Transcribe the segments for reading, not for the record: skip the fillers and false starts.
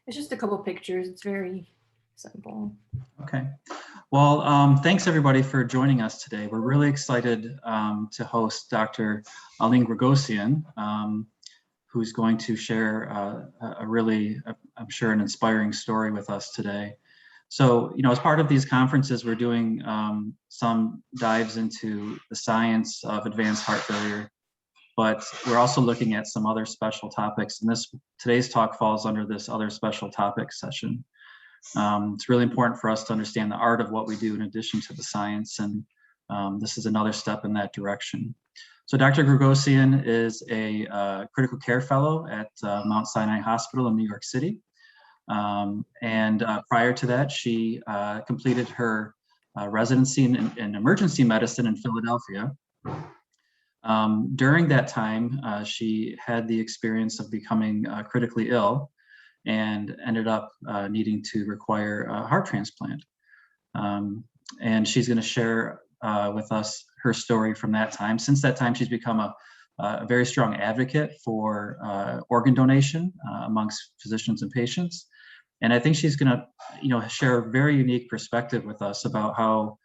It's just a couple pictures. It's very simple. Okay. Well, thanks everybody for joining us today. We're really excited to host Dr. Alin Gragossian, who's going to share a really, I'm sure, an inspiring story with us today. So, as part of these conferences, we're doing some dives into the science of advanced heart failure, but we're also looking at some other special topics. And today's talk falls under this other special topics session. It's really important for us to understand the art of what we do in addition to the science, and this is another step in that direction. So Dr. Gragossian is a critical care fellow at Mount Sinai Hospital in New York City. And prior to that, she completed her residency in emergency medicine in Philadelphia. During that time, she had the experience of becoming critically ill and ended up needing to require a heart transplant. And she's going to share with us her story from that time. Since that time, she's become a very strong advocate for organ donation amongst physicians and patients. And I think she's going to, share a very unique perspective with us about how,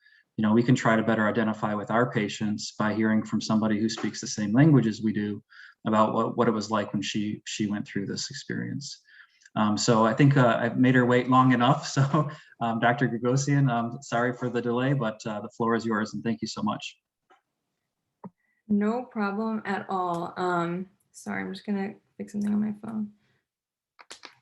we can try to better identify with our patients by hearing from somebody who speaks the same language as we do about what it was like when she went through this experience. So I think I've made her wait long enough. So Dr. Gragossian, sorry for the delay, but the floor is yours, and thank you so much. No problem at all. Sorry, I'm just gonna fix something on my phone.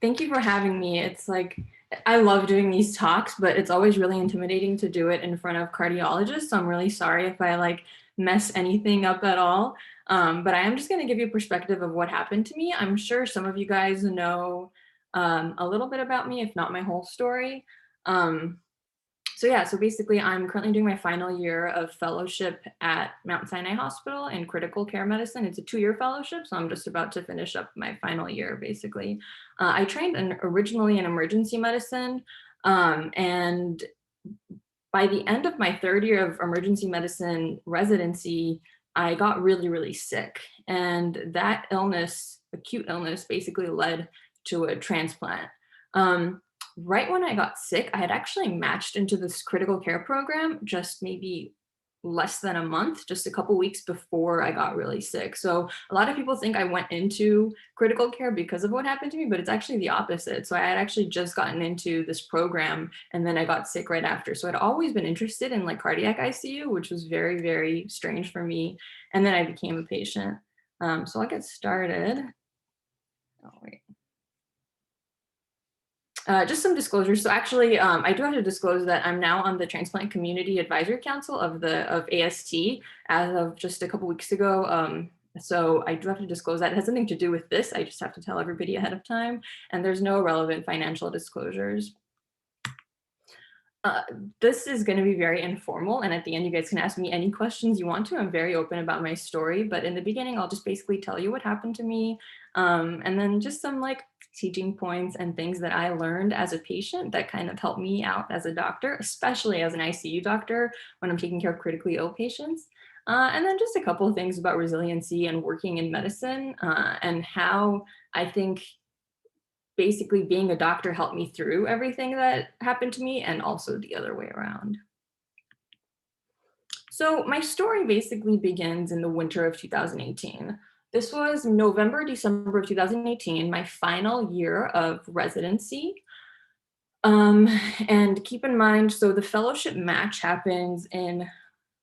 Thank you for having me. It's like, I love doing these talks, but it's always really intimidating to do it in front of cardiologists. So I'm really sorry if I mess anything up at all. But I am just gonna give you a perspective of what happened to me. I'm sure some of you guys know a little bit about me, if not my whole story. So basically I'm currently doing my final year of fellowship at Mount Sinai Hospital in critical care medicine. It's a 2-year fellowship, so I'm just about to finish up my final year, basically. I trained originally in emergency medicine, and by the end of my 3rd year of emergency medicine residency, I got really, really sick. And that illness, acute illness, basically led to a transplant. Right when I got sick, I had actually matched into this critical care program just maybe less than a month, just a couple weeks before I got really sick. So a lot of people think I went into critical care because of what happened to me, but it's actually the opposite. So I had actually just gotten into this program and then I got sick right after. So I'd always been interested in cardiac ICU, which was very, very strange for me. And then I became a patient. So I'll get started. Oh, wait. Just some disclosures. So actually, I do have to disclose that I'm now on the Transplant Community Advisory Council of AST as of just a couple weeks ago. So I do have to disclose that. It has nothing to do with this. I just have to tell everybody ahead of time. And there's no relevant financial disclosures. This is going to be very informal. And at the end, you guys can ask me any questions you want to. I'm very open about my story. But in the beginning, I'll just basically tell you what happened to me. And then just some teaching points and things that I learned as a patient that kind of helped me out as a doctor, especially as an ICU doctor when I'm taking care of critically ill patients. And then just a couple of things about resiliency and working in medicine and how I think basically being a doctor helped me through everything that happened to me and also the other way around. So my story basically begins in the winter of 2018. This was November, December of 2018, my final year of residency. And keep in mind, so the fellowship match happens in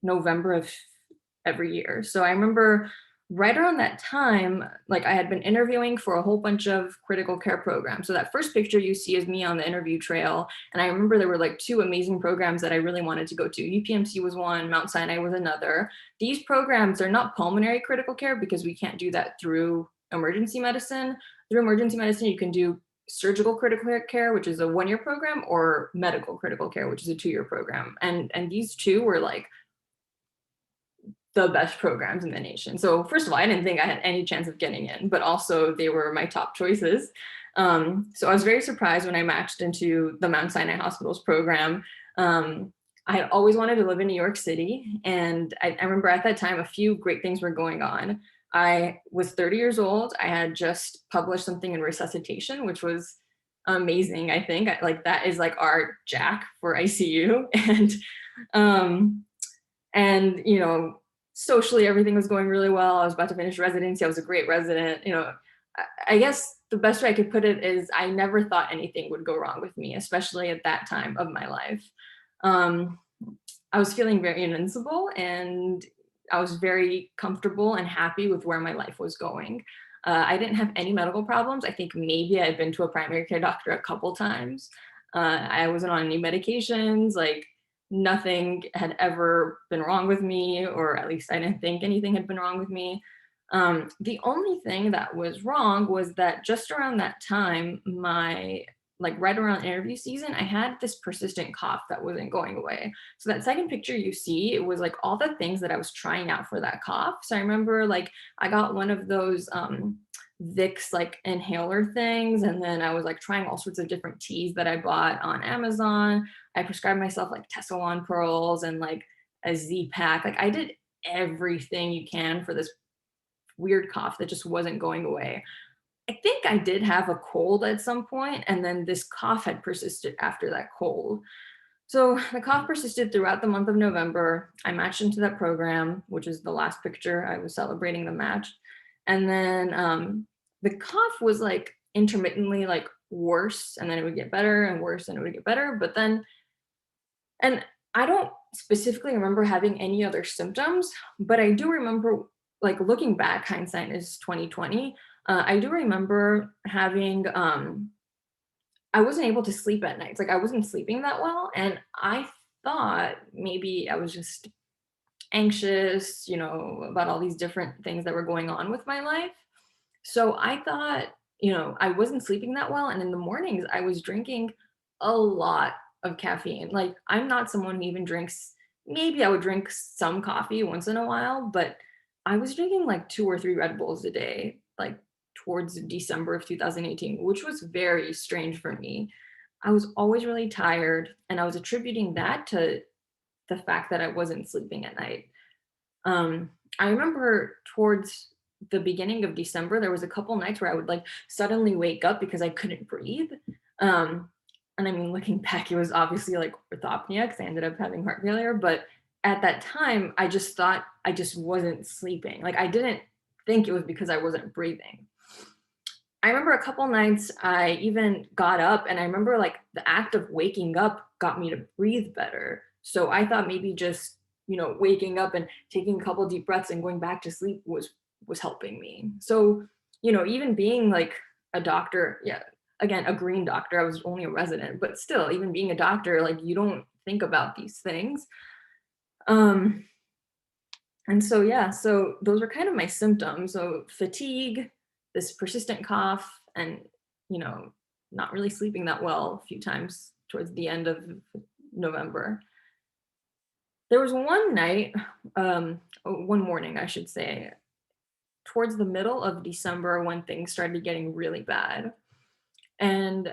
November of every year. So I remember right around that time, I had been interviewing for a whole bunch of critical care programs. So that first picture you see is me on the interview trail. And I remember there were 2 amazing programs that I really wanted to go to. UPMC was one, Mount Sinai was another. These programs are not pulmonary critical care because we can't do that through emergency medicine. Through emergency medicine, you can do surgical critical care, which is a 1-year program, or medical critical care, which is a 2-year program. And these 2 were the best programs in the nation. So first of all, I didn't think I had any chance of getting in, but also they were my top choices. So I was very surprised when I matched into the Mount Sinai Hospital's program. I had always wanted to live in New York City. And I remember at that time, a few great things were going on. I was 30 years old. I had just published something in Resuscitation, which was amazing, I think. Like that is like our jack for ICU. Um, and, socially, everything was going really well. I was about to finish residency. I was a great resident. I guess the best way I could put it is I never thought anything would go wrong with me, especially at that time of my life. Um, I was feeling very invincible, and I was very comfortable and happy with where my life was going. I didn't have any medical problems. I think maybe I'd been to a primary care doctor a couple times. I wasn't on any medications. Like nothing had ever been wrong with me, or at least I didn't think anything had been wrong with me. The only thing that was wrong was that just around that time, like right around interview season, I had this persistent cough that wasn't going away. So that second picture you see, it was like all the things that I was trying out for that cough. So I remember like I got one of those Vicks like inhaler things, and then I was like trying all sorts of different teas that I bought on Amazon. I prescribed myself like Tessalon pearls and like a Z pack. Like I did everything you can for this weird cough that just wasn't going away. I think I did have a cold at some point, and then this cough had persisted after that cold. So the cough persisted throughout the month of November. I matched into that program, which is the last picture. I was celebrating the match. And then the cough was like intermittently like worse, and then it would get better and worse, and it would get better. But then, and I don't specifically remember having any other symptoms, but I do remember, like looking back, hindsight is 2020. I do remember having I wasn't able to sleep at nights. Like I wasn't sleeping that well, and I thought maybe I was just anxious, about all these different things that were going on with my life. So I thought, I wasn't sleeping that well, and in the mornings I was drinking a lot of caffeine. Like I'm not someone who even drinks, maybe I would drink some coffee once in a while, but I was drinking like 2 or 3 Red Bulls a day, like towards December of 2018, which was very strange for me. I was always really tired, and I was attributing that to the fact that I wasn't sleeping at night. Um, I remember towards the beginning of December, there was a couple nights where I would like suddenly wake up because I couldn't breathe. Um, and I mean, looking back, it was obviously like orthopnea because I ended up having heart failure. But at that time, I just thought I just wasn't sleeping. Like I didn't think it was because I wasn't breathing. I remember a couple nights I even got up, and I remember like the act of waking up got me to breathe better. So I thought maybe just, waking up and taking a couple deep breaths and going back to sleep was helping me. So, even being like a doctor, yeah, again, a green doctor, I was only a resident, but still, even being a doctor, like you don't think about these things. Um, and so, yeah, so those were kind of my symptoms. So fatigue, this persistent cough, and, you know, not really sleeping that well a few times towards the end of November. There was one night, one morning, I should say, towards the middle of December when things started getting really bad. And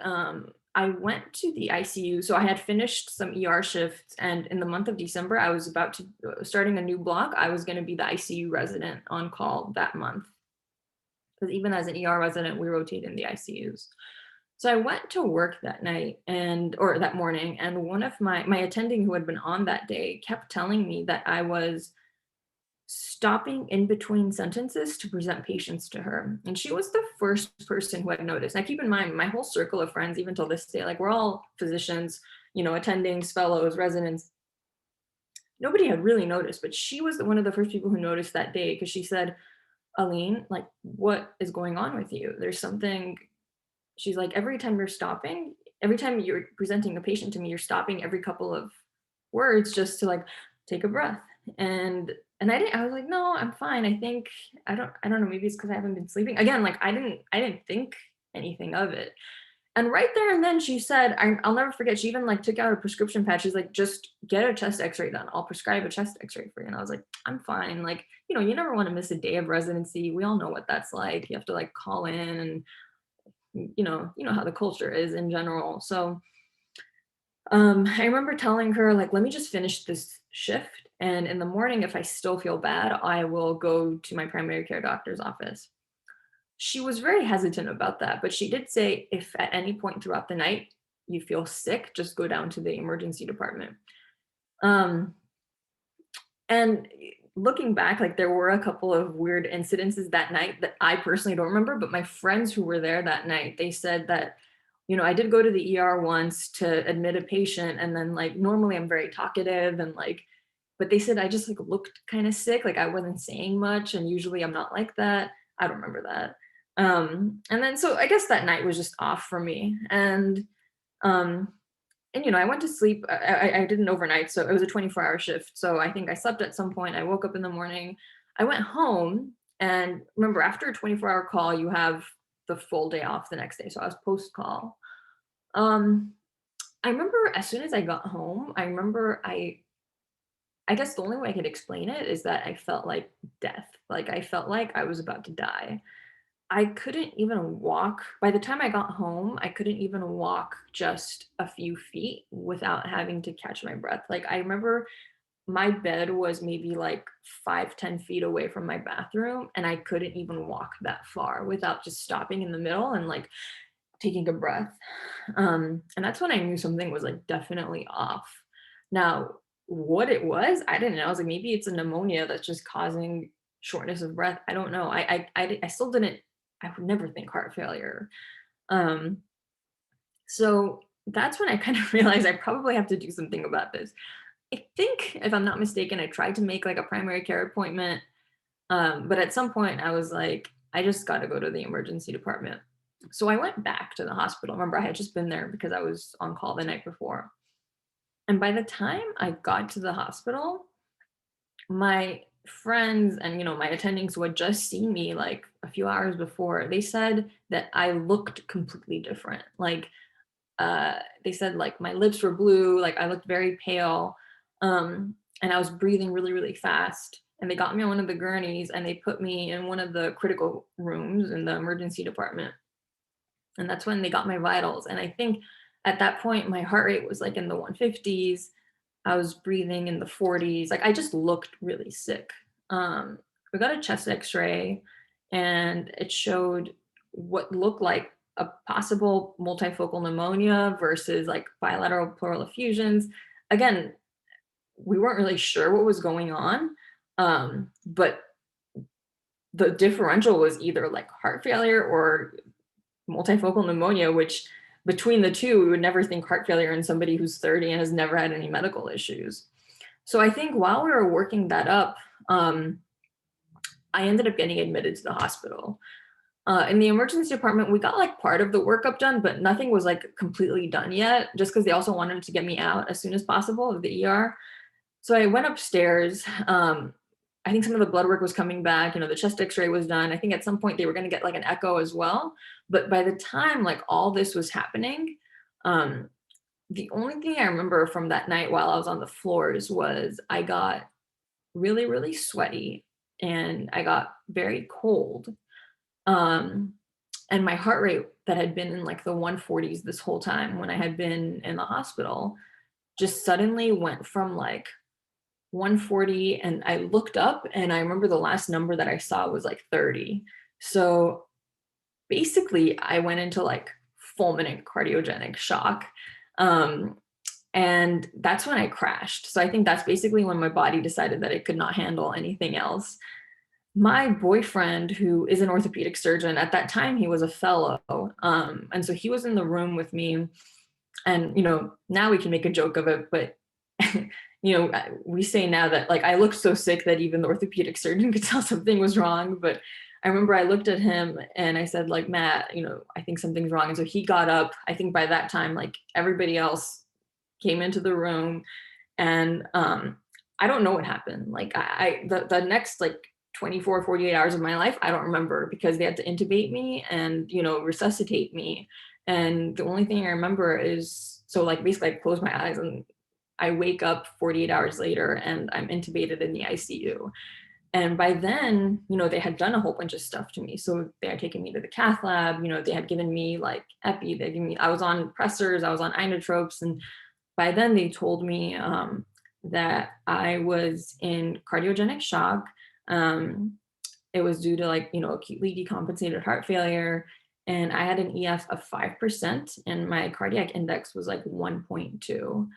I went to the ICU. So I had finished some ER shifts, and in the month of December, I was about to starting a new block. I was going to be the ICU resident on call that month, because even as an ER resident, we rotate in the ICUs. So I went to work that night or that morning, and one of my attending who had been on that day kept telling me that I was stopping in between sentences to present patients to her. And she was the first person who had noticed. Now, keep in mind, my whole circle of friends, even till this day, like we're all physicians, attendings, fellows, residents. Nobody had really noticed, but she was one of the first people who noticed that day, because she said, Alin, like, what is going on with you? There's something. She's like, every time you're presenting a patient to me, you're stopping every couple of words just to like take a breath. And I was like, no, I'm fine. I don't know, maybe it's because I haven't been sleeping. Again, like I didn't think anything of it. And right there and then she said, I'll never forget, she even like took out a prescription pad. She's like, just get a chest x-ray done. I'll prescribe a chest x-ray for you. And I was like, I'm fine. Like, you never want to miss a day of residency. We all know what that's like. You have to like call in, and you know how the culture is in general. So I remember telling her, like, let me just finish this shift, and in the morning, if I still feel bad, I will go to my primary care doctor's office. she was very hesitant about that, but she did say if at any point throughout the night you feel sick, just go down to the emergency department. Um, and looking back, like there were a couple of weird incidences that night that I personally don't remember, but my friends who were there that night, they said that, I did go to the ER once to admit a patient, and then like normally I'm very talkative and like, but they said I just like looked kind of sick, like I wasn't saying much, and usually I'm not like that. I don't remember that. And then so I guess that night was just off for me. Um and I went to sleep. I did an overnight, so it was a 24-hour shift. So I think I slept at some point. I woke up in the morning. I went home, and remember, after a 24-hour call, you have the full day off the next day. So I was post call. Um, I remember as soon as I got home, I remember I guess the only way I could explain it is that I felt like death. Like I felt like I was about to die. I couldn't even walk. By the time I got home, I couldn't even walk just a few feet without having to catch my breath. Like I remember my bed was maybe like 5, 10 feet away from my bathroom, and I couldn't even walk that far without just stopping in the middle and like taking a breath. And that's when I knew something was like definitely off. Now, what it was, I didn't know. I was like, maybe it's a pneumonia that's just causing shortness of breath. I don't know. I still didn't. I would never think heart failure. Um, so that's when I kind of realized I probably have to do something about this. I think, if I'm not mistaken, I tried to make like a primary care appointment, but at some point I was like, I just got to go to the emergency department. So I went back to the hospital. Remember, I had just been there because I was on call the night before. And by the time I got to the hospital, my friends and my attendings who had just seen me like a few hours before, they said that I looked completely different. Like they said like my lips were blue, like I looked very pale, and I was breathing really, really fast. And they got me on one of the gurneys and they put me in one of the critical rooms in the emergency department. And that's when they got my vitals. And I think at that point, my heart rate was like in the 150s. I was breathing in the 40s. Like I just looked really sick. We got a chest x-ray and it showed what looked like a possible multifocal pneumonia versus like bilateral pleural effusions. Again, we weren't really sure what was going on, but the differential was either like heart failure or multifocal pneumonia, which between the two, we would never think heart failure in somebody who's 30 and has never had any medical issues. So I think while we were working that up, I ended up getting admitted to the hospital. In the emergency department, we got like part of the workup done, but nothing was like completely done yet, just because they also wanted to get me out as soon as possible of the ER. So I went upstairs. I think some of the blood work was coming back. The chest X-ray was done. I think at some point they were going to get like an echo as well. But by the time like all this was happening, um, the only thing I remember from that night while I was on the floors was I got really, really sweaty and I got very cold. Um, and my heart rate that had been in like the 140s this whole time when I had been in the hospital just suddenly went from like 140, and I looked up and I remember the last number that I saw was like 30. So basically I went into like fulminant cardiogenic shock. Um, and that's when I crashed. So I think that's basically when my body decided that it could not handle anything else. My boyfriend, who is an orthopedic surgeon, at that time he was a fellow. And so he was in the room with me. And now we can make a joke of it, but we say now that like I looked so sick that even the orthopedic surgeon could tell something was wrong. But I remember I looked at him and I said, like, Matt, I think something's wrong. And so he got up. I think by that time, like everybody else came into the room, and I don't know what happened. Like the next like 24, 48 hours of my life, I don't remember, because they had to intubate me and resuscitate me. And the only thing I remember is, so like basically I close my eyes and I wake up 48 hours later and I'm intubated in the ICU. And by then, they had done a whole bunch of stuff to me. So they had taken me to the cath lab, they had given me like epi, they given me, I was on pressors, I was on inotropes. And by then they told me that I was in cardiogenic shock. it was due to like, acutely decompensated heart failure. And I had an EF of 5% and my cardiac index was like 1.2.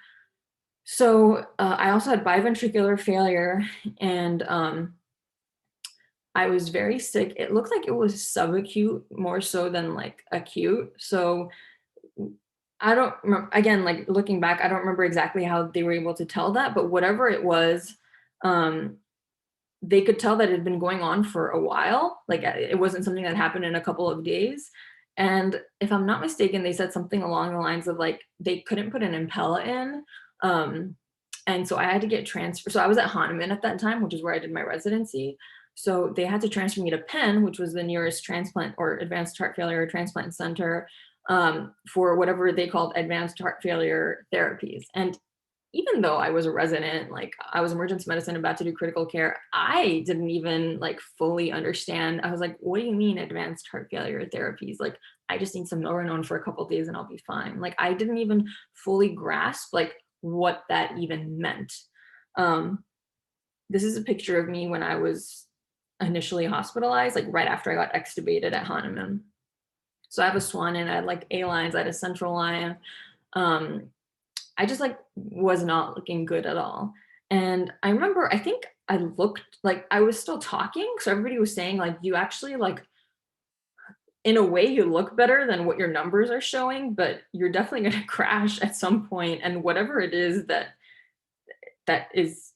So I also had biventricular failure and I was very sick. It looked like it was subacute more so than like acute. So I don't remember, again, like looking back, I don't remember exactly how they were able to tell that, but whatever it was, um, they could tell that it had been going on for a while. Like it wasn't something that happened in a couple of days. And if I'm not mistaken, they said something along the lines of like they couldn't put an impella in. Um, and so I had to get transferred. So I was at Hahnemann at that time, which is where I did my residency. So they had to transfer me to Penn, which was the nearest transplant or advanced heart failure transplant center for whatever they called advanced heart failure therapies. And even though I was a resident, like I was emergency medicine about to do critical care, I didn't even like fully understand. I was like, what do you mean advanced heart failure therapies? Like, I just need some Milrinone for a couple of days and I'll be fine. Like, I didn't even fully grasp like what that even meant. Um, this is a picture of me when I was initially hospitalized, like right after I got extubated at Hahnemann. So I have a swan and I had like A lines, I had a central line. Um, I just like was not looking good at all. And I remember, I think I looked like I was still talking. So everybody was saying, like, you actually, like, in a way, you look better than what your numbers are showing, but you're definitely going to crash at some point. And whatever it is that is,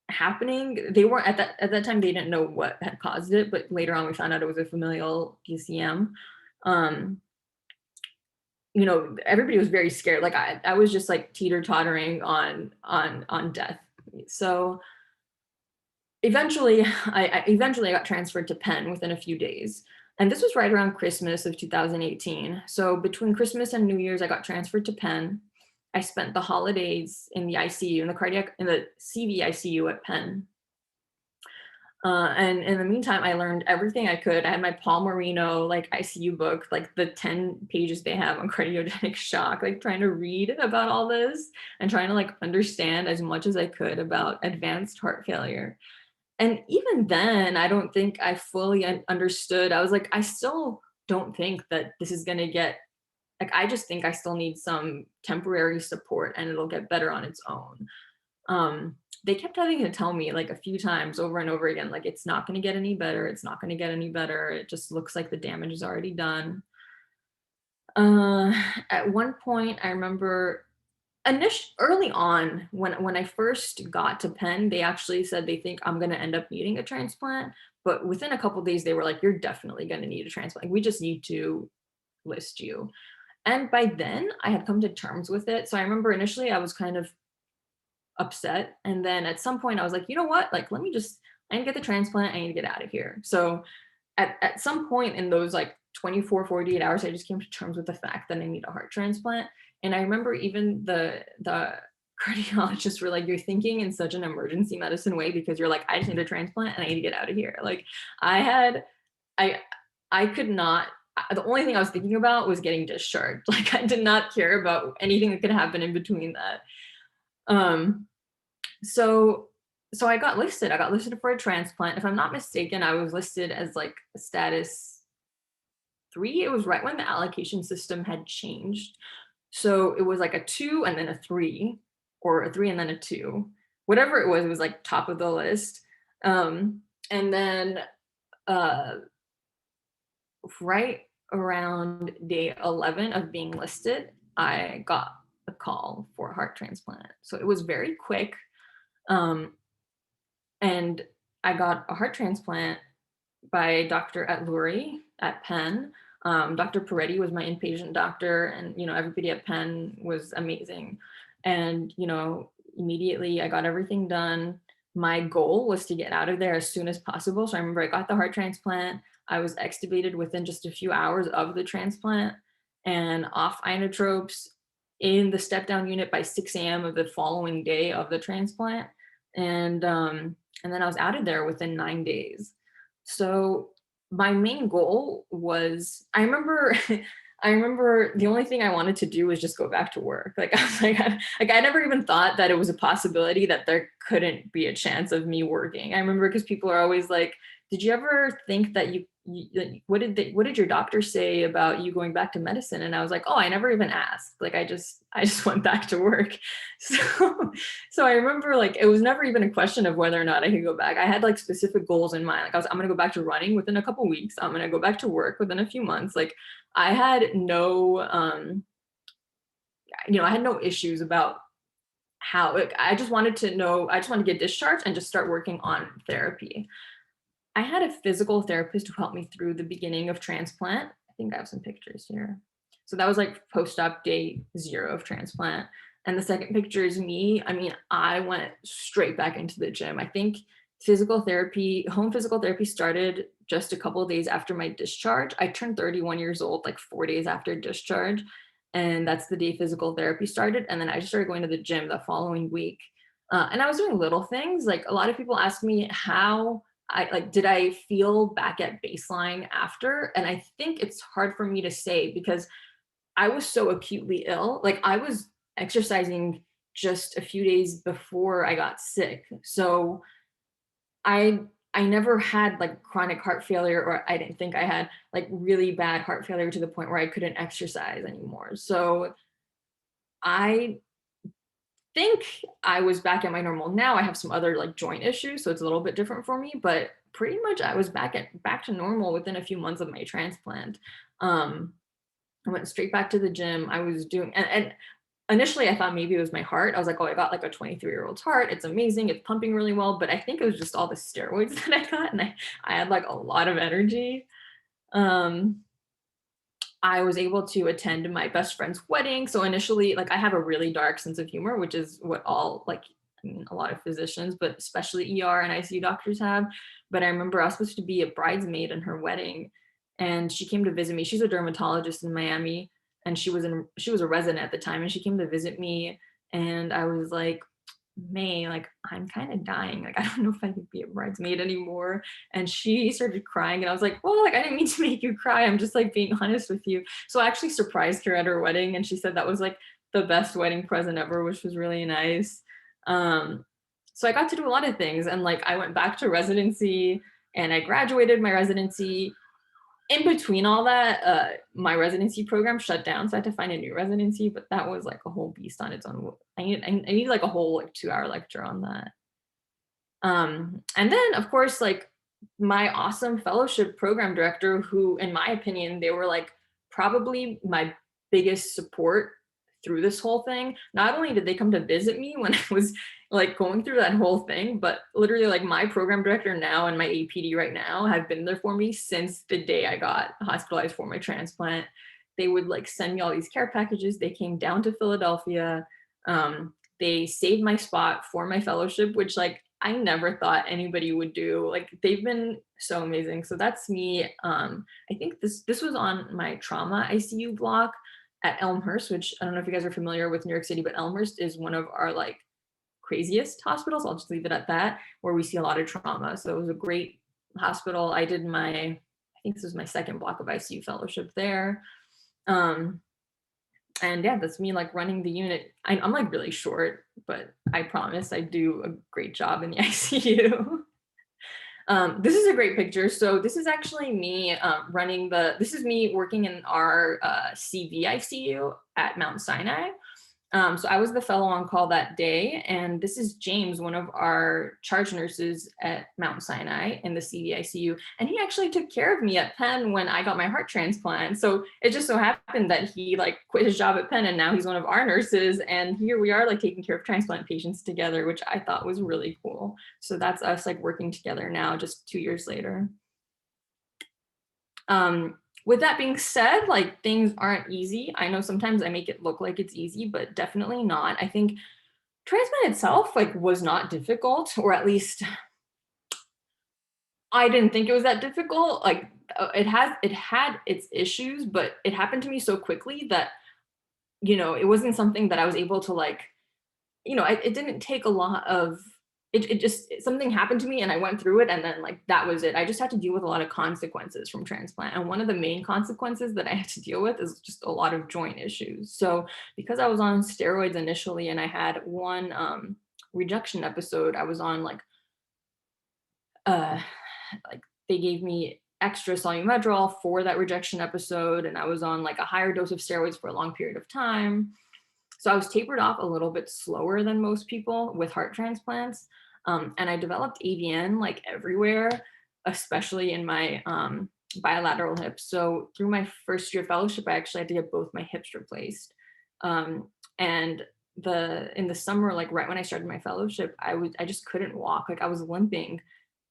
happening, they weren't at that time, they didn't know what had caused it. But later on, we found out it was a familial PCM. Um, everybody was very scared. Like I was just like teeter tottering on death. So eventually I got transferred to Penn within a few days. And this was right around Christmas of 2018. So between Christmas and New Year's, I got transferred to Penn. I spent the holidays in the ICU, in the CV ICU at Penn. And in the meantime, I learned everything I could. I had my Paul Marino like ICU book, like the 10 pages they have on cardiogenic shock, like trying to read about all this and trying to like understand as much as I could about advanced heart failure. And even then, I don't think I fully understood. I was like, I still don't think that this is going to get, like, I just think I still need some temporary support and it'll get better on its own. They kept having to tell me like a few times over and over again, like, it's not going to get any better. It's not going to get any better. It just looks like the damage is already done. At one point, I remember early on when I first got to Penn, they actually said they think I'm going to end up needing a transplant. But within a couple of days, they were like, you're definitely going to need a transplant. We just need to list you. And by then, I had come to terms with it. So I remember initially I was kind of upset. And then at some point I was like, you know what? Like, I need to get the transplant. I need to get out of here. So at some point in those like 24, 48 hours, I just came to terms with the fact that I need a heart transplant. And I remember even the cardiologists were like, you're thinking in such an emergency medicine way because you're like, I just need a transplant and I need to get out of here. Like I could not, the only thing I was thinking about was getting discharged. Like I did not care about anything that could happen in between that. So I got listed. I got listed for a transplant. If I'm not mistaken, I was listed as like a status 3. It was right when the allocation system had changed. So it was like a 2 and then a 3, or a 3 and then a 2. Whatever it was like top of the list. And then right around day 11 of being listed, I got a call for a heart transplant. So it was very quick. And I got a heart transplant by Dr. Lurie at Penn. Dr. Peretti was my inpatient doctor, and everybody at Penn was amazing. And immediately I got everything done. My goal was to get out of there as soon as possible. So I remember I got the heart transplant. I was extubated within just a few hours of the transplant and off inotropes in the step down unit by 6 a.m. of the following day of the transplant. And then I was out of there within 9 days. So my main goal was, I remember I remember the only thing I wanted to do was just go back to work. Like I was like I never even thought that it was a possibility that there couldn't be a chance of me working. I remember because people are always like, "Did you ever think that what did your doctor say about you going back to medicine?" And I was like, "Oh, I never even asked. Like I just went back to work." So so I remember like it was never even a question of whether or not I could go back. I had like specific goals in mind. Like I'm gonna go back to running within a couple weeks. I'm gonna go back to work within a few months. Like I had no, I had no issues about how, like, I just wanted to know, I just wanted to get discharged and just start working on therapy. I had a physical therapist who helped me through the beginning of transplant. I think I have some pictures here. So that was like post-op day 0 of transplant. And the second picture is me. I mean, I went straight back into the gym. I think home physical therapy started just a couple of days after my discharge. I turned 31 years old, like 4 days after discharge. And that's the day physical therapy started. And then I just started going to the gym the following week. And I was doing little things. Like a lot of people ask me how did I feel back at baseline after? And I think it's hard for me to say because I was so acutely ill. Like I was exercising just a few days before I got sick. So I I never had like chronic heart failure, or I didn't think I had like really bad heart failure to the point where I couldn't exercise anymore. So I think I was back at my normal. Now I have some other like joint issues, so it's a little bit different for me, but pretty much I was back to normal within a few months of my transplant. Um, I went straight back to the gym. I was doing, and initially I thought maybe it was my heart. I was like, oh, I got like a 23-year-old's heart. It's amazing. It's pumping really well. But I think it was just all the steroids that I got, and I had like a lot of energy. Um, I was able to attend my best friend's wedding. So initially, like I have a really dark sense of humor, which is what all like I mean, a lot of physicians, but especially ER and ICU doctors have. But I remember I was supposed to be a bridesmaid in her wedding, and she came to visit me. She's a dermatologist in Miami, and she was a resident at the time, and she came to visit me, and I was like, May, like, I'm kind of dying. Like, I don't know if I could be a bridesmaid anymore. And she started crying, and I was like, well, like, I didn't mean to make you cry. I'm just like being honest with you. So I actually surprised her at her wedding, and she said that was like the best wedding present ever, which was really nice. Um, so I got to do a lot of things, and like, I went back to residency, and I graduated my residency. In between all that, my residency program shut down, so I had to find a new residency. But that was like a whole beast on its own. I need like a whole like 2-hour lecture on that. And then of course, like my awesome fellowship program director, who, in my opinion, they were like probably my biggest support through this whole thing. Not only did they come to visit me when I was like going through that whole thing, but literally like my program director now and my APD right now have been there for me since the day I got hospitalized for my transplant. They would like send me all these care packages. They came down to Philadelphia. They saved my spot for my fellowship, which like I never thought anybody would do. Like they've been so amazing. So that's me. I think this was on my trauma ICU block at Elmhurst, which I don't know if you guys are familiar with New York City, but Elmhurst is one of our like craziest hospitals. I'll just leave it at that, where we see a lot of trauma. So it was a great hospital. I think this was my second block of ICU fellowship there. And yeah, that's me like running the unit. I'm like really short, but I promise I do a great job in the ICU. This is a great picture. So this is actually me this is me working in our CV ICU at Mount Sinai. So I was the fellow on call that day, and this is James, one of our charge nurses at Mount Sinai in the CVICU, and he actually took care of me at Penn when I got my heart transplant. So it just so happened that he like quit his job at Penn, and now he's one of our nurses, and here we are like taking care of transplant patients together, which I thought was really cool. So that's us like working together now, just 2 years later. With that being said, like things aren't easy. I know sometimes I make it look like it's easy, but definitely not. I think transplant itself like was not difficult, or at least I didn't think it was that difficult. Like it had its issues, but it happened to me so quickly that it wasn't something that I was able to like, it didn't take a lot of something happened to me and I went through it, and then like that was it. I just had to deal with a lot of consequences from transplant. And one of the main consequences that I had to deal with is just a lot of joint issues. So because I was on steroids initially and I had one rejection episode, I was on uh like they gave me extra solumedrol for that rejection episode, and I was on like a higher dose of steroids for a long period of time. So I was tapered off a little bit slower than most people with heart transplants. And I developed AVN like everywhere, especially in my bilateral hips. So through my first year fellowship, I actually had to get both my hips replaced. And in the summer, like right when I started my fellowship, I just couldn't walk. Like I was limping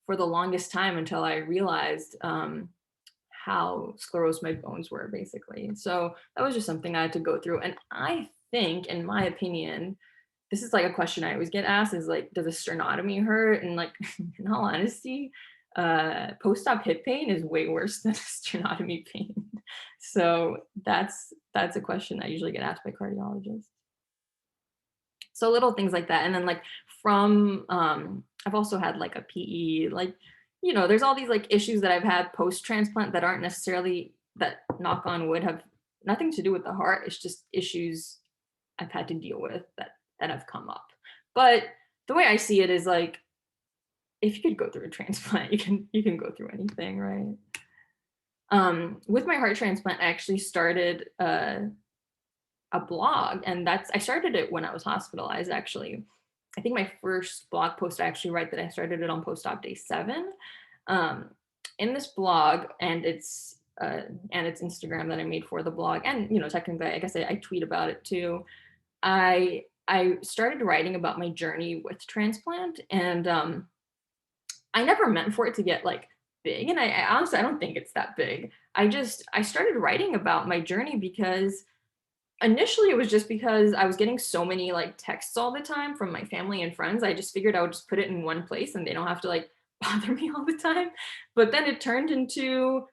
for the longest time until I realized how sclerosed my bones were, basically. So that was just something I had to go through. And I think, in my opinion, this is like a question I always get asked is like, does a sternotomy hurt? And like, in all honesty, post-op hip pain is way worse than sternotomy pain. So that's a question I usually get asked by cardiologists. So little things like that. And then like from, I've also had like a PE, like, there's all these like issues that I've had post-transplant that aren't necessarily, that knock on wood, have nothing to do with the heart. It's just issues I've had to deal with that have come up. But the way I see it is like, if you could go through a transplant, you can go through anything, right? With my heart transplant, I actually started a blog, and I started it when I was hospitalized, actually. I think my first blog post I actually write that I started it on post-op day 7. In this blog, and it's Instagram that I made for the blog, and technically I guess I tweet about it too. I started writing about my journey with transplant, and I never meant for it to get like big, and I honestly I don't think it's that big. I started writing about my journey because initially it was just because I was getting so many like texts all the time from my family and friends. I just figured I would just put it in one place and they don't have to like bother me all the time. But then it turned into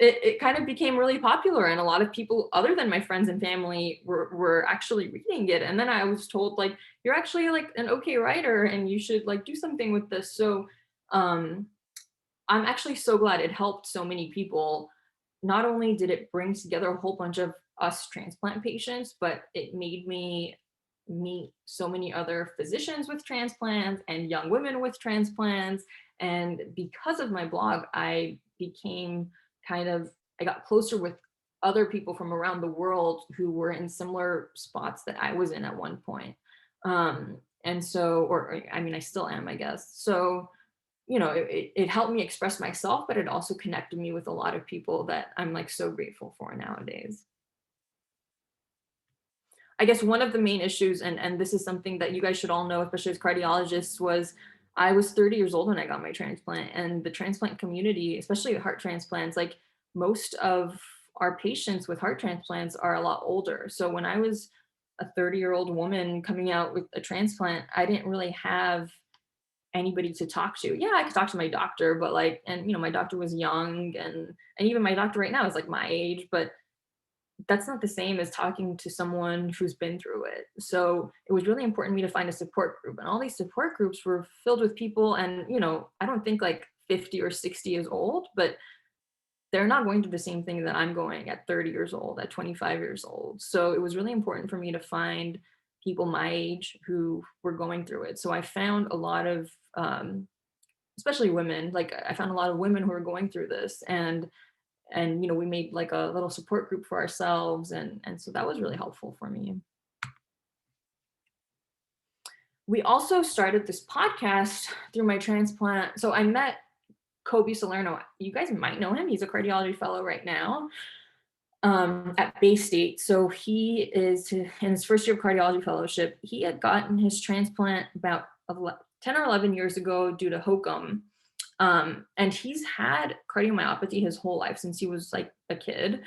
it kind of became really popular, and a lot of people other than my friends and family were actually reading it. And then I was told like, you're actually like an okay writer and you should like do something with this. So I'm actually so glad it helped so many people. Not only did it bring together a whole bunch of us transplant patients, but it made me meet so many other physicians with transplants and young women with transplants. And because of my blog, I got closer with other people from around the world who were in similar spots that I was in at one point. And so, or I mean, I still am, I guess. So it helped me express myself, but it also connected me with a lot of people that I'm like so grateful for nowadays. I guess one of the main issues, and this is something that you guys should all know, especially as cardiologists, was I was 30 years old when I got my transplant, and the transplant community, especially heart transplants, like most of our patients with heart transplants are a lot older. So when I was a 30-year-old woman coming out with a transplant, I didn't really have anybody to talk to. Yeah, I could talk to my doctor, but like, and my doctor was young, and even my doctor right now is like my age, but that's not the same as talking to someone who's been through it. So it was really important to me to find a support group, and all these support groups were filled with people, and I don't think like 50 or 60 is old, but they're not going through the same thing that I'm going at 30 years old, at 25 years old. So it was really important for me to find people my age who were going through it. So I found a lot of, especially women, like I found a lot of women who were going through this, and we made like a little support group for ourselves, and so that was really helpful for me. We also started this podcast through my transplant. So I met Kobe Salerno. You guys might know him. He's a cardiology fellow right now at Bay State. So he is in his first year of cardiology fellowship. He had gotten his transplant about 10 or 11 years ago due to hokum. And he's had cardiomyopathy his whole life since he was like a kid.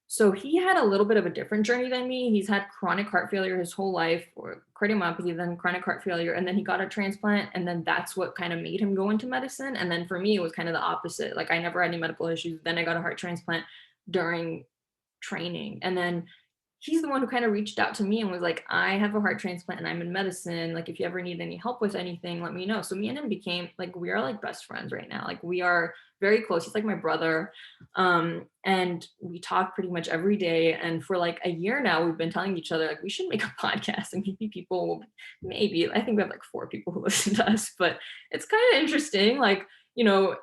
So he had a little bit of a different journey than me. He's had chronic heart failure his whole life, or cardiomyopathy, then chronic heart failure, and then he got a transplant, and then that's what kind of made him go into medicine. And then for me, it was kind of the opposite. Like I never had any medical issues. Then I got a heart transplant during training, and then he's the one who kind of reached out to me and was like, I have a heart transplant and I'm in medicine. Like, if you ever need any help with anything, let me know. So me and him became like, we are like best friends right now. Like, we are very close. He's like my brother. And we talk pretty much every day. And for like a year now, we've been telling each other, like, we should make a podcast, and maybe people will, maybe, I think we have like 4 people who listen to us, but it's kind of interesting. Like,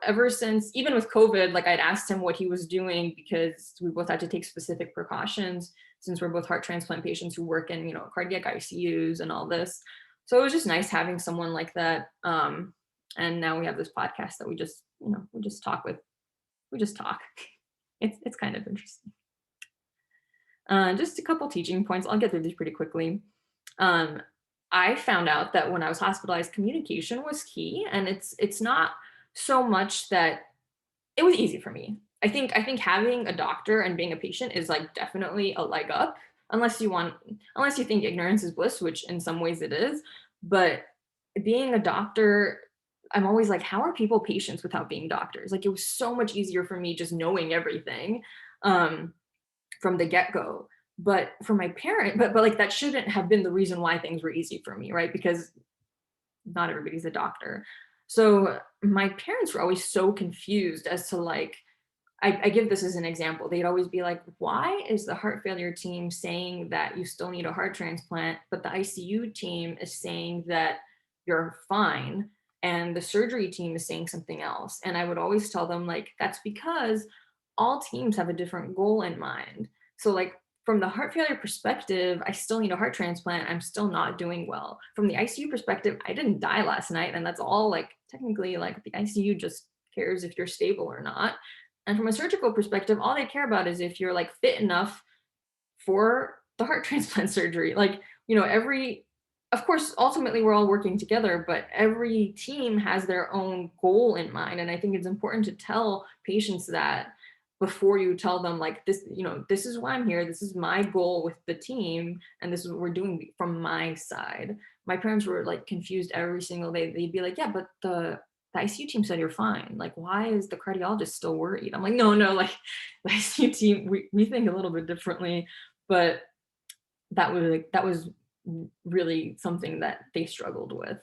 ever since, even with COVID, like I'd asked him what he was doing because we both had to take specific precautions since we're both heart transplant patients who work in, cardiac ICUs and all this. So it was just nice having someone like that. And now we have this podcast that we just, we just talk with, we just talk. It's kind of interesting. Just a couple teaching points. I'll get through these pretty quickly. I found out that when I was hospitalized, communication was key, and it's not so much that it was easy for me. I think having a doctor and being a patient is like definitely a leg up, unless you think ignorance is bliss, which in some ways it is. But being a doctor, I'm always like, how are people patients without being doctors? Like, it was so much easier for me just knowing everything from the get-go. But for my parent, but like that shouldn't have been the reason why things were easy for me, right? Because not everybody's a doctor. So my parents were always so confused as to like, I give this as an example. They'd always be like, why is the heart failure team saying that you still need a heart transplant, but the ICU team is saying that you're fine, and the surgery team is saying something else? And I would always tell them, like, that's because all teams have a different goal in mind. So like, from the heart failure perspective, I still need a heart transplant. I'm still not doing well. From the ICU perspective, I didn't die last night. And that's all, like, technically, like, the ICU just cares if you're stable or not. And from a surgical perspective, all they care about is if you're like fit enough for the heart transplant surgery. Like, of course, ultimately we're all working together, but every team has their own goal in mind. And I think it's important to tell patients that before you tell them, like, this, this is why I'm here. This is my goal with the team. And this is what we're doing from my side. My parents were like confused every single day. They'd be like, yeah, but the ICU team said you're fine. Like, why is the cardiologist still worried? I'm like, no, like, the ICU team, we think a little bit differently. But that was really something that they struggled with.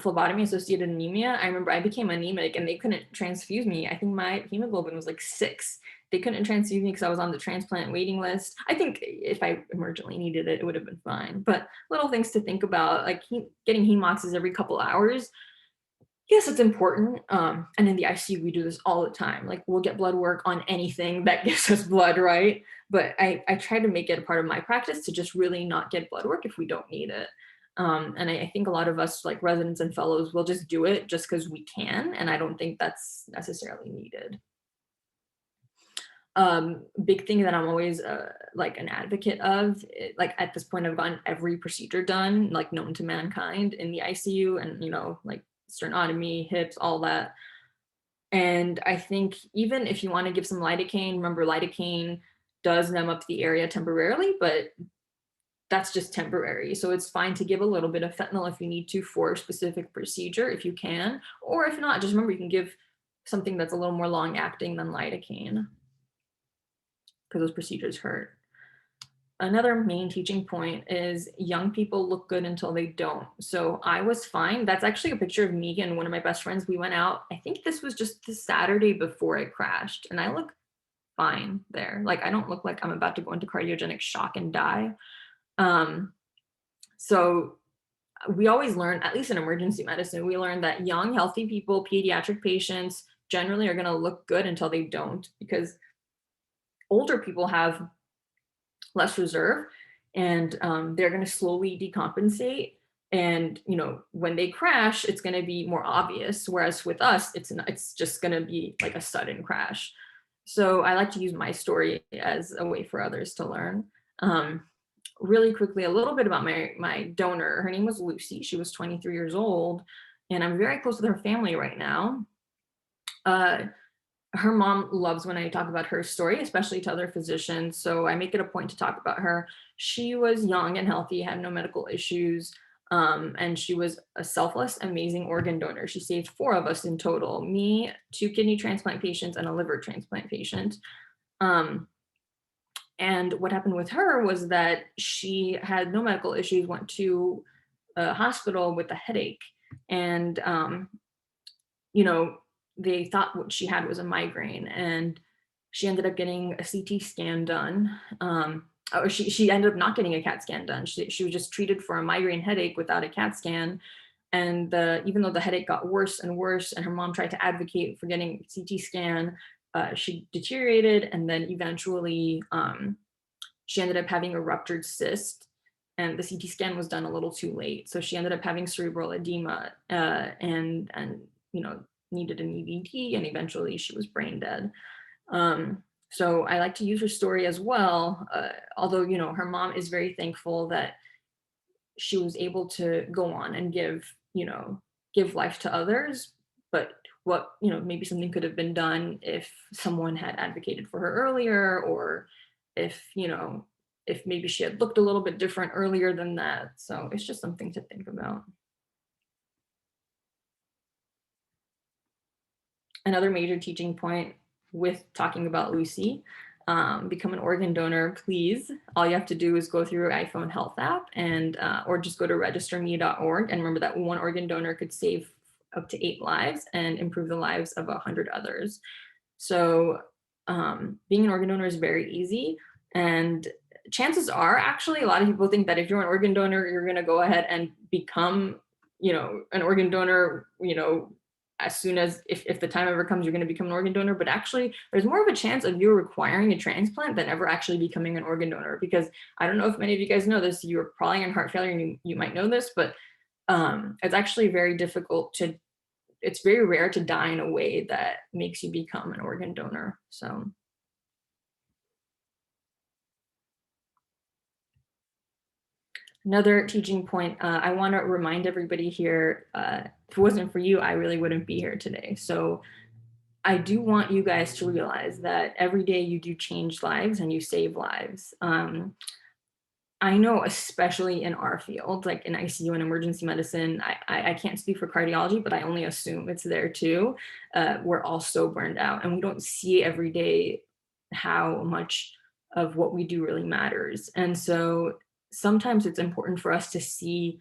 Phlebotomy associated anemia. I remember I became anemic and they couldn't transfuse me. I think my hemoglobin was like 6. They couldn't transfuse me because I was on the transplant waiting list. I think if I emergently needed it, it would have been fine. But little things to think about, like getting hemoxes every couple hours. Yes, it's important. And in the ICU, we do this all the time. Like, we'll get blood work on anything that gives us blood, right? But I try to make it a part of my practice to just really not get blood work if we don't need it. And I think a lot of us, like residents and fellows, will just do it just because we can. And I don't think that's necessarily needed. Big thing that I'm always like an advocate of, like at this point I've gotten every procedure done, like known to mankind in the ICU, and like sternotomy, hips, all that. And I think even if you want to give some lidocaine, remember lidocaine does numb up the area temporarily, but that's just temporary. So it's fine to give a little bit of fentanyl if you need to for a specific procedure, if you can, or if not, just remember you can give something that's a little more long acting than lidocaine, because those procedures hurt. Another main teaching point is young people look good until they don't. So I was fine. That's actually a picture of me and one of my best friends. We went out, I think this was just the Saturday before I crashed, and I look fine there. Like, I don't look like I'm about to go into cardiogenic shock and die. So we always learn, at least in emergency medicine, we learn that young, healthy people, pediatric patients generally are going to look good until they don't, because older people have less reserve, and they're going to slowly decompensate. And when they crash, it's going to be more obvious. Whereas with us, it's just going to be like a sudden crash. So I like to use my story as a way for others to learn. Really quickly, a little bit about my donor. Her name was Lucy. She was 23 years old, and I'm very close with her family right now. Her mom loves when I talk about her story, especially to other physicians. So I make it a point to talk about her. She was young and healthy, had no medical issues, and she was a selfless, amazing organ donor. She saved 4 of us in total: me, 2 kidney transplant patients, and a liver transplant patient. And what happened with her was that she had no medical issues, went to a hospital with a headache, and you know, they thought what she had was a migraine, and she ended up getting a CT scan done. Or she ended up not getting a CAT scan done. She was just treated for a migraine headache without a CAT scan. And even though the headache got worse and worse, and her mom tried to advocate for getting a CT scan, she deteriorated, and then eventually she ended up having a ruptured cyst, and the CT scan was done a little too late. So she ended up having cerebral edema, and needed an EVT, and eventually she was brain dead. So I like to use her story as well, although her mom is very thankful that she was able to go on and give life to others. But what maybe something could have been done if someone had advocated for her earlier, or if maybe she had looked a little bit different earlier than that. So it's just something to think about. Another major teaching point with talking about Lucy, become an organ donor, please. All you have to do is go through your iPhone health app, and or just go to registerme.org, and remember that one organ donor could save up to 8 lives and improve the lives of 100 others. So being an organ donor is very easy, and chances are, actually, a lot of people think that if you're an organ donor, you're going to go ahead and become an organ donor as soon as, if the time ever comes, you're going to become an organ donor. But actually, there's more of a chance of you requiring a transplant than ever actually becoming an organ donor. Because I don't know if many of you guys know this, you're probably in heart failure, and you might know this, but it's actually very difficult it's very rare to die in a way that makes you become an organ donor. So another teaching point, I want to remind everybody here, if it wasn't for you, I really wouldn't be here today. So I do want you guys to realize that every day you do change lives and you save lives. I know, especially in our field, like in ICU and emergency medicine, I can't speak for cardiology, but I only assume it's there too. We're all so burned out, and we don't see every day how much of what we do really matters. And so sometimes it's important for us to see.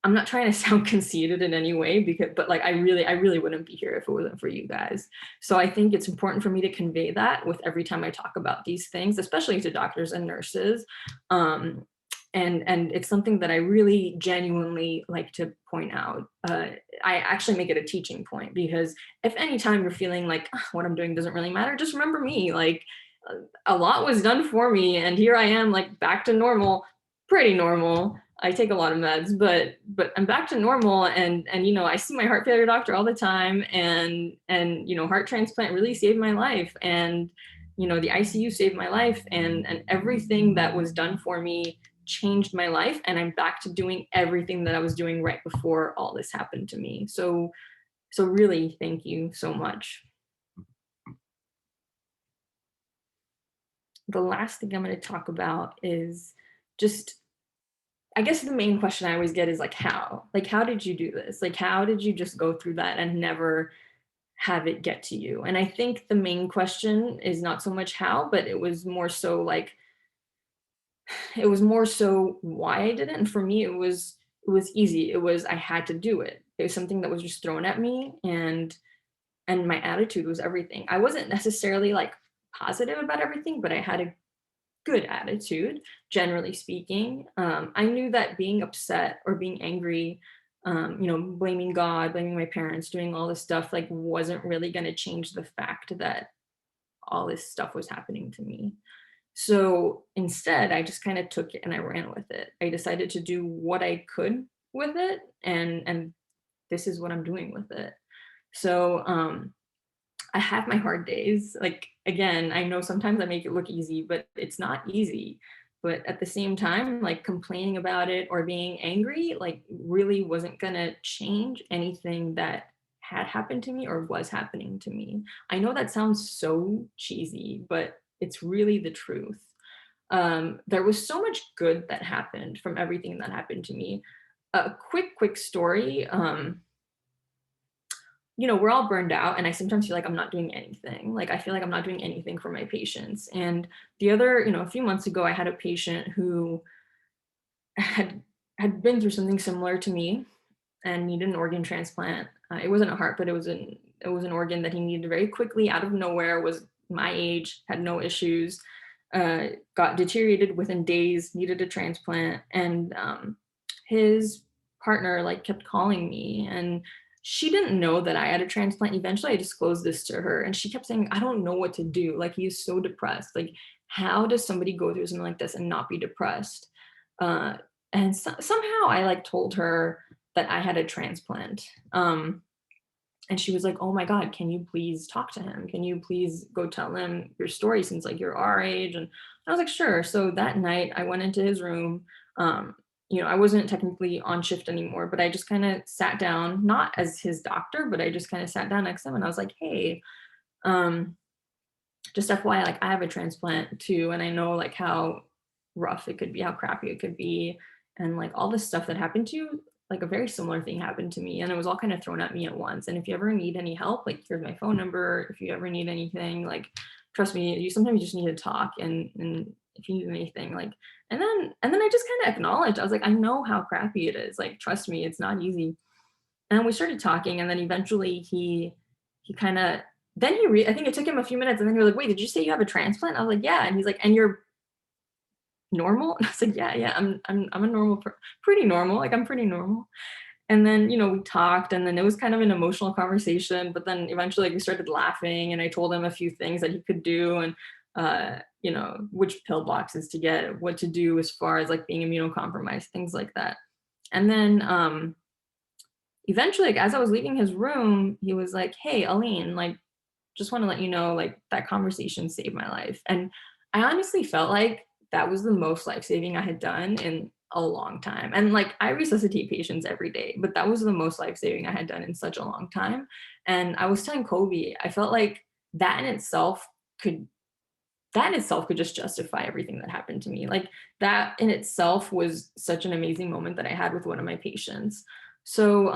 I'm not trying to sound conceited in any way, but like I really wouldn't be here if it wasn't for you guys. So I think it's important for me to convey that with every time I talk about these things, especially to doctors and nurses. And it's something that I really genuinely like to point out. I actually make it a teaching point, because if any time you're feeling like, "Ugh, what I'm doing doesn't really matter," just remember me. Like, a lot was done for me, and here I am, like, back to normal, pretty normal. I take a lot of meds, but I'm back to normal, and I see my heart failure doctor all the time, and heart transplant really saved my life, and the ICU saved my life, and everything that was done for me changed my life, and I'm back to doing everything that I was doing right before all this happened to me. So really, thank you so much. The last thing I'm going to talk about is just, I guess the main question I always get is like, how? Like, how did you do this? Like, how did you just go through that and never have it get to you? And I think the main question is not so much how, but it was more so why I did it. And for me, it was easy. It was, I had to do it. It was something that was just thrown at me, and my attitude was everything. I wasn't necessarily like positive about everything, but I had a good attitude, generally speaking. I knew that being upset or being angry, blaming God, blaming my parents, doing all this stuff, like, wasn't really going to change the fact that all this stuff was happening to me. So instead, I just kind of took it and I ran with it. I decided to do what I could with it, and this is what I'm doing with it. So I have my hard days. Like, again, I know sometimes I make it look easy, but it's not easy. But at the same time, like, complaining about it or being angry, like, really wasn't gonna change anything that had happened to me or was happening to me. I know that sounds so cheesy, but it's really the truth. There was so much good that happened from everything that happened to me. A quick story. we're all burned out, and I sometimes feel like I'm not doing anything. Like, I feel like I'm not doing anything for my patients. And the other, a few months ago, I had a patient who had been through something similar to me and needed an organ transplant. It wasn't a heart, but it was an organ that he needed very quickly out of nowhere. Was my age, had no issues, got deteriorated within days, needed a transplant, and his partner like kept calling me, and she didn't know that I had a transplant. Eventually, I disclosed this to her, and she kept saying, "I don't know what to do. Like, he's so depressed. Like, how does somebody go through something like this and not be depressed?" Uh, and somehow I like told her that I had a transplant. And she was like, "Oh my God, can you please talk to him? Can you please go tell him your story since like you're our age?" And I was like, "Sure." So that night I went into his room. Um, I wasn't technically on shift anymore, but I just kind of sat down, not as his doctor, but I just kind of sat down next to him and I was like, "Hey, um, just FYI, like I have a transplant too, and I know like how rough it could be, how crappy it could be, and like all this stuff that happened to you, like a very similar thing happened to me, and it was all kind of thrown at me at once. And if you ever need any help, like here's my phone number. If you ever need anything, like trust me, you sometimes just need to talk. And if you need anything, like and then I just kind of acknowledged. I was like, I know how crappy it is. Like trust me, it's not easy. And we started talking, and then eventually he kind of then I think it took him a few minutes, and then he was like, "Wait, did you say you have a transplant?" I was like, "Yeah," and he's like, "And you're normal?" And I was like, "Yeah, yeah, I'm a normal, pretty normal. Like I'm pretty normal." And then we talked, and then it was kind of an emotional conversation. But then eventually, like, we started laughing, and I told him a few things that he could do, and which pill boxes to get, what to do as far as like being immunocompromised, things like that. And then eventually, like as I was leaving his room, he was like, "Hey, Aline, like just want to let you know, like that conversation saved my life." And I honestly felt like that was the most life-saving I had done in a long time. And like I resuscitate patients every day, but that was the most life-saving I had done in such a long time. And I was telling Kobe, I felt like that in itself could just justify everything that happened to me. Like that in itself was such an amazing moment that I had with one of my patients. So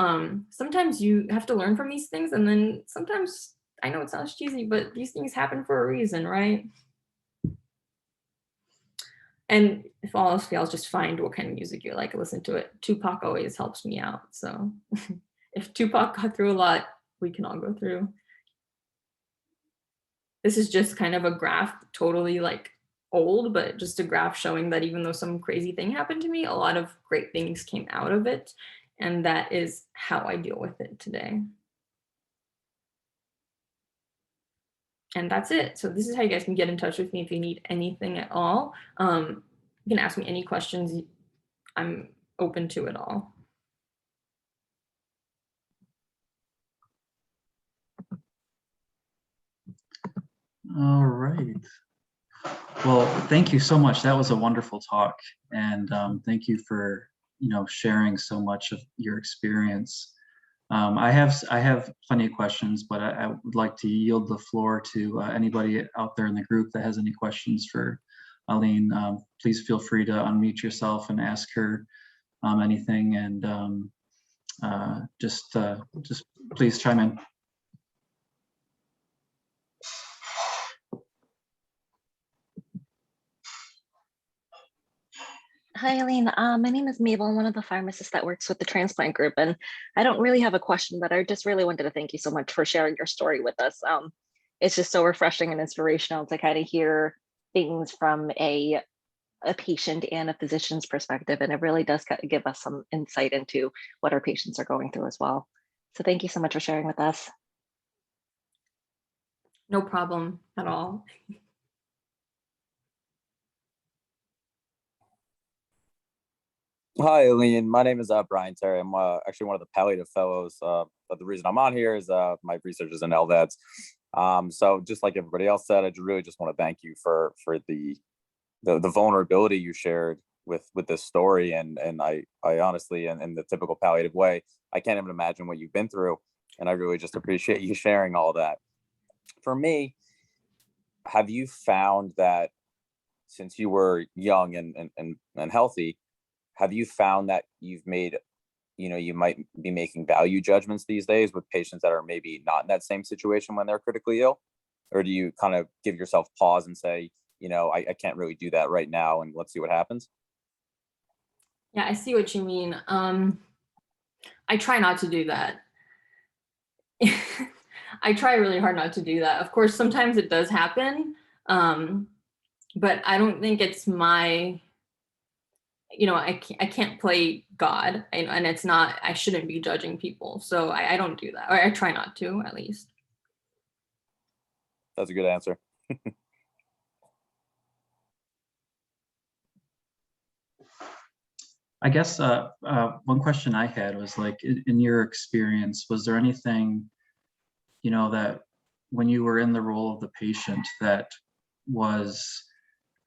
sometimes you have to learn from these things, and then sometimes I know it sounds cheesy, but these things happen for a reason, right? And if all else fails, just find what kind of music you like, listen to it. Tupac always helps me out. So if Tupac got through a lot, we can all go through. This is just kind of a graph, totally like old, but just a graph showing that even though some crazy thing happened to me, a lot of great things came out of it. And that is how I deal with it today. And that's it. So this is how you guys can get in touch with me if you need anything at all. You can ask me any questions. I'm open to it all. All right. Well, thank you so much. That was a wonderful talk, and thank you for sharing so much of your experience. I have plenty of questions, but I would like to yield the floor to anybody out there in the group that has any questions for Alin. Please feel free to unmute yourself and ask her anything, and just please chime in. Hi, Alin. My name is Mabel. I'm one of the pharmacists that works with the transplant group, and I don't really have a question, but I just really wanted to thank you so much for sharing your story with us. It's just so refreshing and inspirational to kind of hear things from a patient and a physician's perspective, and it really does give us some insight into what our patients are going through as well. So thank you so much for sharing with us. No problem at all. Hi, Alin. My name is Brian Terry. I'm actually one of the palliative fellows. But the reason I'm on here is my research is in LVADs. So just like everybody else said, I really just want to thank you for the vulnerability you shared with this story. And I honestly, in the typical palliative way, I can't even imagine what you've been through. And I really just appreciate you sharing all that. For me, have you found that since you were young and healthy, have you found that you've made you might be making value judgments these days with patients that are maybe not in that same situation when they're critically ill? Or do you kind of give yourself pause and say, I can't really do that right now, and let's see what happens? Yeah, I see what you mean. I try not to do that. I try really hard not to do that. Of course, sometimes it does happen, but I don't think it's my, I can't play God, and it's not, I shouldn't be judging people. So I don't do that, or I try not to, at least. That's a good answer. I guess one question I had was like, in your experience, was there anything, that when you were in the role of the patient that was,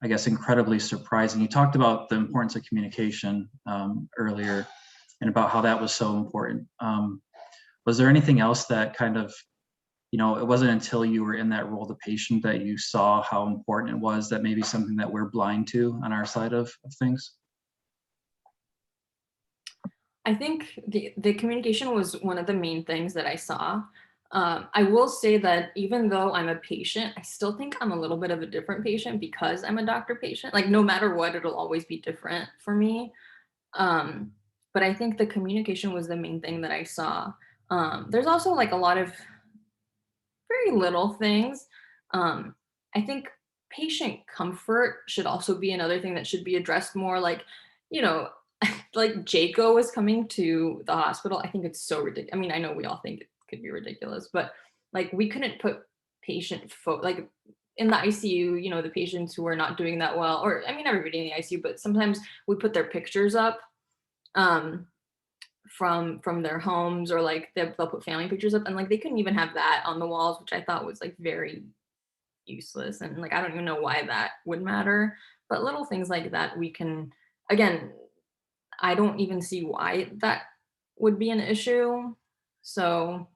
I guess, incredibly surprising? You talked about the importance of communication earlier and about how that was so important. Was there anything else that kind of, it wasn't until you were in that role of the patient that you saw how important it was, that maybe something that we're blind to on our side of things? I think the communication was one of the main things that I saw. I will say that even though I'm a patient, I still think I'm a little bit of a different patient because I'm a doctor patient. Like, no matter what, it'll always be different for me. But I think the communication was the main thing that I saw. There's also like a lot of very little things. I think patient comfort should also be another thing that should be addressed more. Like, you know, like Jaco was coming to the hospital. I think it's so ridiculous. I mean, I know we all think it could be ridiculous, but like we couldn't put like in the ICU, the patients who are not doing that well, or I mean everybody in the ICU, but sometimes we put their pictures up from their homes, or like they'll put family pictures up, and like they couldn't even have that on the walls, which I thought was like very useless, and like I don't even know why that would matter. But little things like that we can, again, I don't even see why that would be an issue. So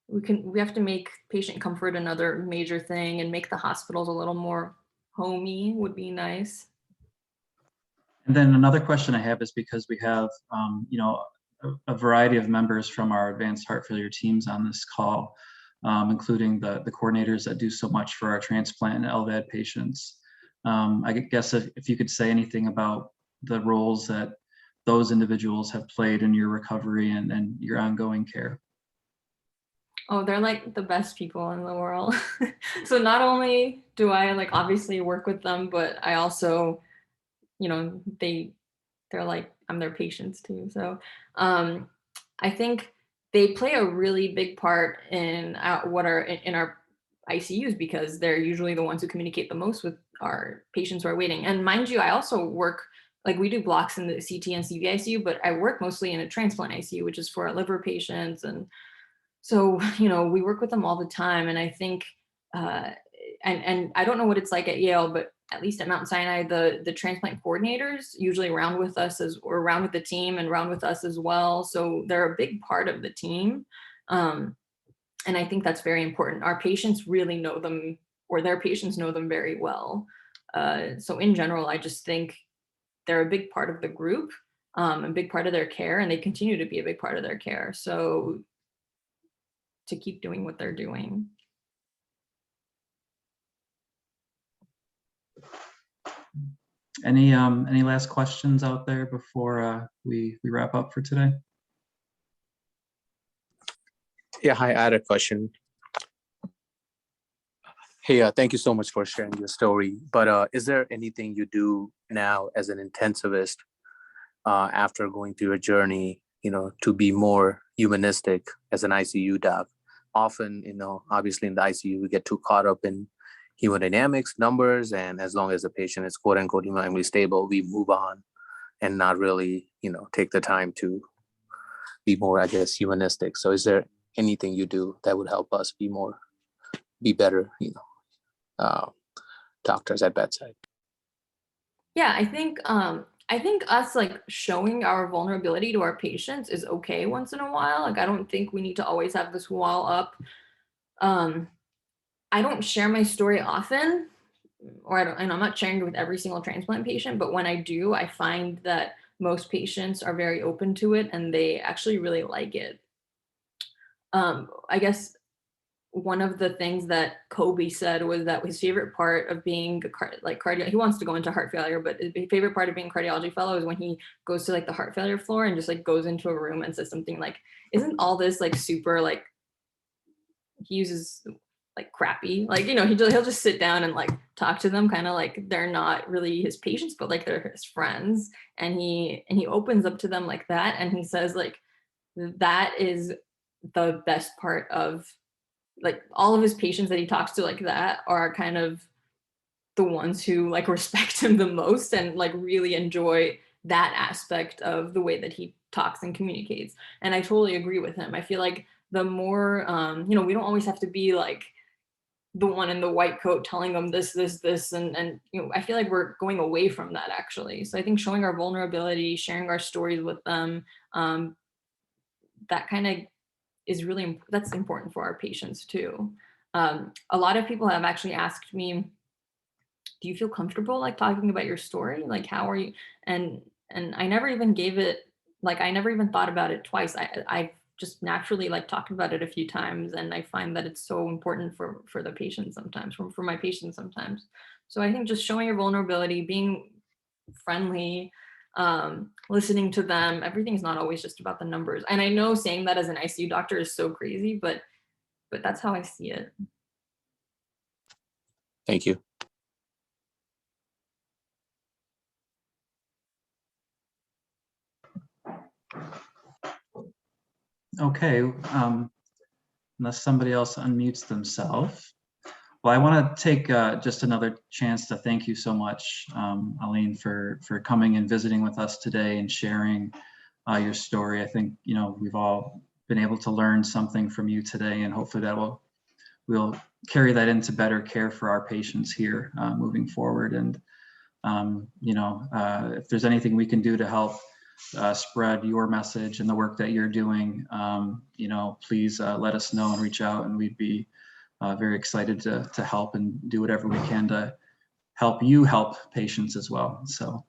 we have to make patient comfort another major thing, and make the hospitals a little more homey would be nice. And then another question I have is, because we have, a variety of members from our advanced heart failure teams on this call, including the coordinators that do so much for our transplant and LVAD patients. I guess if you could say anything about the roles that those individuals have played in your recovery and your ongoing care. Oh, they're like the best people in the world. So not only do I like obviously work with them, but I also, they're like, I'm their patients too. So I think they play a really big part in in our ICUs, because they're usually the ones who communicate the most with our patients who are waiting. And mind you, I also work, like we do blocks in the CT and CV ICU, but I work mostly in a transplant ICU, which is for our liver patients. And so, we work with them all the time. And I think, and I don't know what it's like at Yale, but at least at Mount Sinai, the transplant coordinators usually around with the team and around with us as well. So they're a big part of the team. And I think that's very important. Our patients really know them, or their patients know them very well. So in general, I just think they're a big part of the group, a big part of their care, and they continue to be a big part of their care. So to keep doing what they're doing. Any last questions out there before we wrap up for today? Yeah, hi, I had a question. Hey, thank you so much for sharing your story. But is there anything you do now as an intensivist after going through your journey, to be more humanistic as an ICU doc? Often, obviously in the ICU, we get too caught up in hemodynamics, numbers, and as long as the patient is quote unquote hemodynamically stable, we move on and not really, take the time to be more, I guess, humanistic. So is there anything you do that would help us be better, doctors at bedside? Yeah, I think us like showing our vulnerability to our patients is okay once in a while. Like I don't think we need to always have this wall up. I don't share my story often, and I'm not sharing it with every single transplant patient, but when I do, I find that most patients are very open to it and they actually really like it. I guess one of the things that Kobe said was that his favorite part of being cardio, he wants to go into heart failure, but his favorite part of being a cardiology fellow is when he goes to like the heart failure floor and just like goes into a room and says something like, isn't all this like super like, he uses like crappy, like, you know, he'll just sit down and like talk to them kind of like they're not really his patients, but like they're his friends. And he opens up to them like that. And he says like, that is the best part of like all of his patients that he talks to like that are kind of the ones who like respect him the most and like really enjoy that aspect of the way that he talks and communicates. And I totally agree with him. I feel like the more, you know, we don't always have to be like the one in the white coat telling them this, and you know, I feel like we're going away from that actually. So I think showing our vulnerability, sharing our stories with them, that kind of is really, that's important for our patients too. A lot of people have actually asked me, do you feel comfortable like talking about your story? Like, how are you? And I never even gave it, like, I never even thought about it twice. I've just naturally like talked about it a few times. And I find that it's so important for the patient sometimes, for my patients sometimes. So I think just showing your vulnerability, being friendly, listening to them, everything's not always just about the numbers. And I know saying that as an ICU doctor is so crazy, but that's how I see it. Thank you. Okay, unless somebody else unmutes themselves. Well, I want to take just another chance to thank you so much, Alin, for coming and visiting with us today and sharing your story. I think, you know, we've all been able to learn something from you today, and hopefully that we'll carry that into better care for our patients here moving forward. And, you know, if there's anything we can do to help spread your message and the work that you're doing, you know, please let us know and reach out, and we'd be very excited to help and do whatever we can to help you help patients as well. So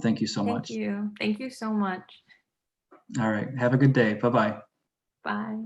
thank you so much. Thank you. Thank you so much. All right. Have a good day. Bye-bye. Bye.